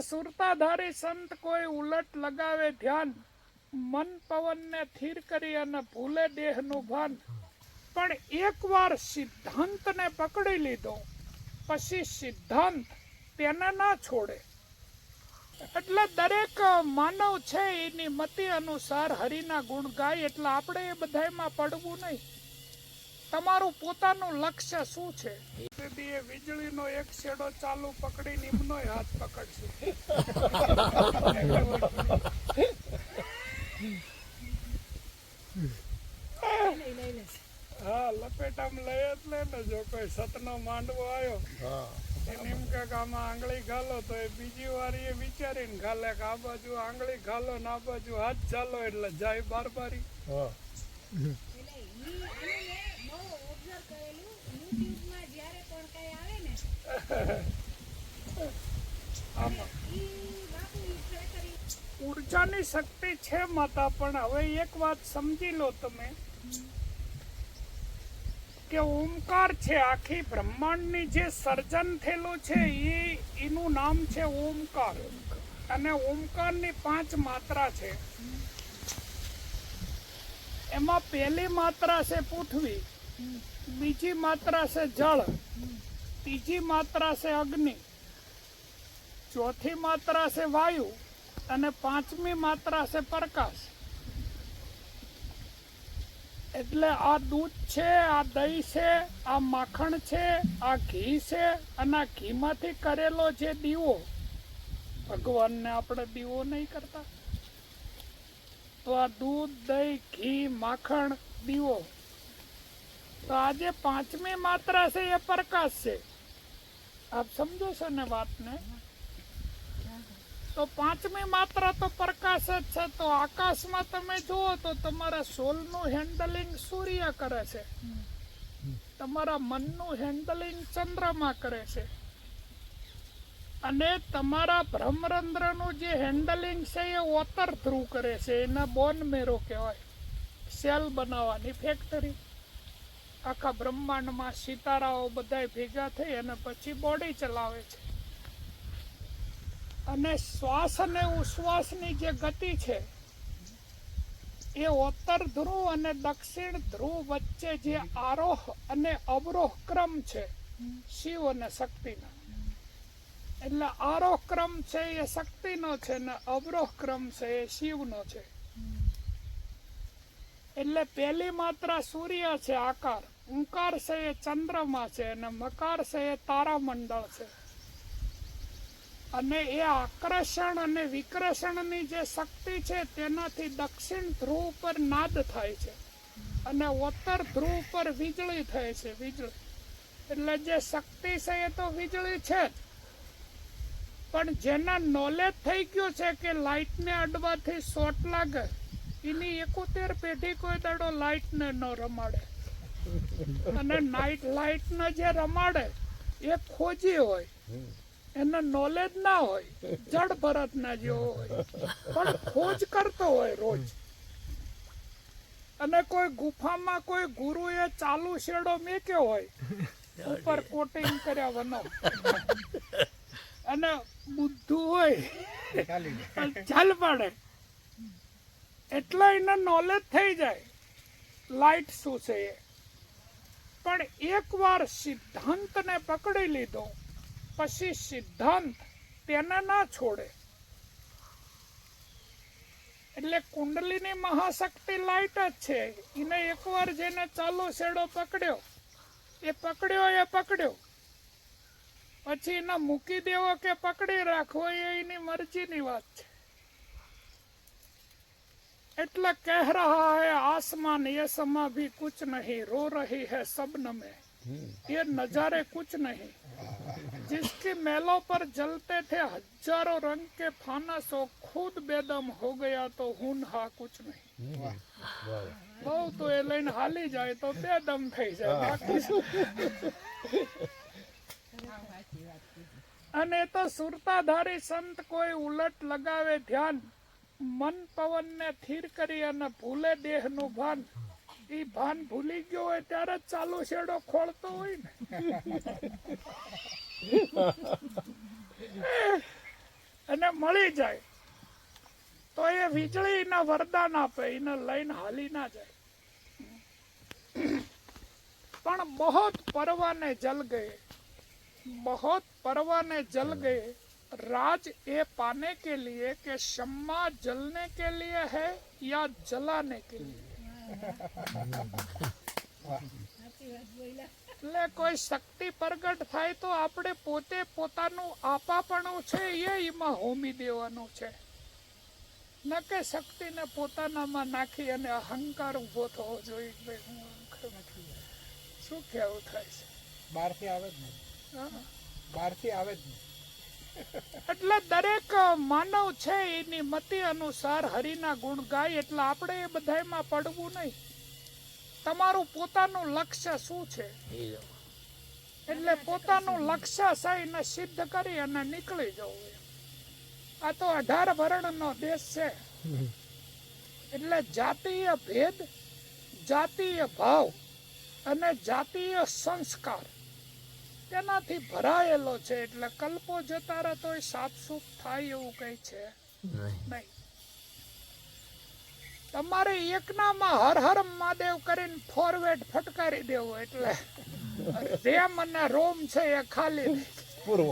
સુરતાધારી સંત કોઈ ઉલટ લગાવે ધ્યાન, મન પવન ને થીર કરી અને ભૂલે દેહનું ભાન. પણ એકવાર સિદ્ધાંત ને પકડી લીધો પછી સિદ્ધાંત તેને ના છોડે. એટલે દરેક માનવ છે એની મતિ અનુસાર હરિના ગુણ ગાય. એટલે આપણે એ બધામાં પડવું નહીં. તમારું પોતાનું લક્ષ્ય શું છે? એ વીજળીનો એક છેડો ચાલુ પકડી નિમનો હાથ પકડશે. હા, લપેટામાં લઈ જ લે ને. જો કોઈ સતનો માંડવો આવ્યો એમ કે આમાં આંગળી ઘાલો તો એ બીજી વાર એ વિચારીને ઘાલે કે આ બાજુ આંગળી ઘાલો ને આ બાજુ હાથ ચાલો એટલે જાય બારબારી. ઉર્જાની શક્તિ છે માતા. પણ હવે એક વાત સમજી લો તમે કે ઓમકાર છે. આખી બ્રહ્માંડની જે સર્જન થયેલું છે એનું નામ છે ઓમકાર. અને ઓમકારની 5 માત્રા છે. એમાં પહેલી માત્રા છે પૃથ્વી, બીજી માત્રા છે જળ, ત્રીજી માત્રા છે અગ્નિ, ચોથી માત્રા છે વાયુ અને 5મી માત્રા છે પ્રકાશ. એટલે આ દૂધ છે, આ દહીં છે, આ માખણ છે, આ ઘી છે. અને આ ઘીમાંથી કરેલો જે દીવો, ભગવાનને આપણે દીવો નહીં કરતા, તો આ દૂધ, દહીં, ઘી, માખણ, દીવો. તો આ જે 5મી માત્રા છે એ પ્રકાશ છે. આપ સમજો છો ને વાતને? તો 5મી માત્રા તો પ્રકાશ જ છે. તો આકાશમાં તમે જુઓ તો તમારા સોલનું હેન્ડલિંગ સૂર્ય કરે છે, તમારા મનનું હેન્ડલિંગ ચંદ્રમા કરે છે, અને તમારા બ્રહ્મરંધ્રનું જે હેન્ડલિંગ છે એ ઓતર ધ્રુવ કરે છે. એને બોન મેરો કહેવાય. સેલ બનાવવાની ફેક્ટરી. આખા બ્રહ્માંડમાં સિતારાઓ બધા ભેગા થઈ અને પછી બોડી ચલાવે છે. અને શ્વાસ અને ઉશ્વાસની જે ગતિ છે એ ઉત્તર ધ્રુવ અને દક્ષિણ ધ્રુવ વચ્ચે જે આરોહ અને અવરોહ ક્રમ છે શિવ અને શક્તિનો. એટલે આરોહ ક્રમ છે એ શક્તિનો છે ને અવરોહ ક્રમ છે એ શિવનો છે. એટલે પહેલી માત્રા સૂર્ય છે આકાર, ઓંકાર છે એ ચંદ્રમા છે અને મકાર છે એ તારામંડળ છે. અને એ આકર્ષણ અને વિકર્ષણની જે શક્તિ છે તેનાથી દક્ષિણ ધ્રુવ પર નાદ થાય છે અને ઉત્તર ધ્રુવ પર વીજળી થાય છે. વીજળી એટલે જે શક્તિ છે એ તો વીજળી છે જ. પણ જેના નોલેજ થઈ ગયું છે કે લાઇટને અડવાથી શોર્ટ લાગે, એની 71 પેઢી કોઈ દાડો લાઇટને ન રમાડે. અને લાઇટને જે રમાડે એ ખોજી હોય, એનો નોલેજ ના હોય, જડ ભરત ના જેવો હોય, પણ ખોજ કરતો હોય રોજ. અને કોઈ ગુફામાં કોઈ ગુરુએ ચાલુ શેડો મેક્યો હોય, ઉપર કોટિંગ કર્યા વનો, અને બુદ્ધુ હોય ચાલ પડે, એટલે એને નોલેજ થઈ જાય લાઈટ શું છે એ. પણ એકવાર સિદ્ધાંતને પકડી લીધો પછી સિદ્ધાંત તેને ના છોડે. એટલે કુંડલીની મહાશક્તિ લાઈટ જ છે. એને એકવાર જેને ચાલો છેડો પકડ્યો એ પકડ્યો, પછી એને મૂકી દેવો કે પકડી રાખવો એ એની મરજીની વાત છે. એટલે કહ રહા હૈ આસમાન ये समा भी कुछ नहीं, रो रही है शबनमें ये नजारे कुछ नहीं, जिसकी मेलों पर जलते थे हजारों रंग के फानसो, खुद बेदम हो गया तो हुनहा कुछ नहीं. બહુ તો એ લઈને હાલી જાય તો બેદમ થઈ જાય. અને તો સુરતાધારી સંત કોઈ ઉલટ લગાવે ધ્યાન, મન પવન ને થીર કરી અને ભૂલે દેહનું ભાન. એ ભાન ભૂલી ગયો હોય ત્યારે જ ચાલુ શેડો ખોલતો હોય ને. અને મળી જાય તો એ વીજળીના વરદાન આપે, એને લઈને હાલી ના જાય। પણ बहुत परवाने जल गए, बहुत परवाने जल गए, राज ये पाने के लिए कि शम्मा जलने के लिए है या जलाने के लिए। એટલે કોઈ શક્તિ પ્રગટ થાય તો આપણે પોતે પોતાનું આપાપણું છે એ એમાં હોમી દેવાનું છે, ન કે શક્તિને પોતાનામાં નાખી અને અહંકાર ઉભો થવો જોઈએ કે ભાઈ હું શું કેવું થાય છે, બહારથી આવે જ નહીં, બહારથી આવે જ નહીં। એટલે દરેક માનવ છે એની મતિ અનુસાર હરિના ગુણ ગાય, એટલે આપણે એ બધામાં પડવું નહીં। તમારું પોતાનું લક્ષ્ય શું છે, એટલે પોતાનું લક્ષ્ય સહીને સિદ્ધ કરી અને નીકળી જવું। આ તો 18 વર્ણનો દેશ છે, એટલે જાતીય ભેદ, જાતીય ભાવ અને જાતીય સંસ્કાર તેનાથી ભરાયેલો છે। એટલે કલ્પો જતા રહે તોય સાફસૂફ થાય એવું કઈ છે નહીં। તમારે એકનામાં હર હર મહાદેવ કરીને ફોરવેડ ફટકારી દેવો, એટલે રેમ અને રોમ છે એ ખાલી પૂરો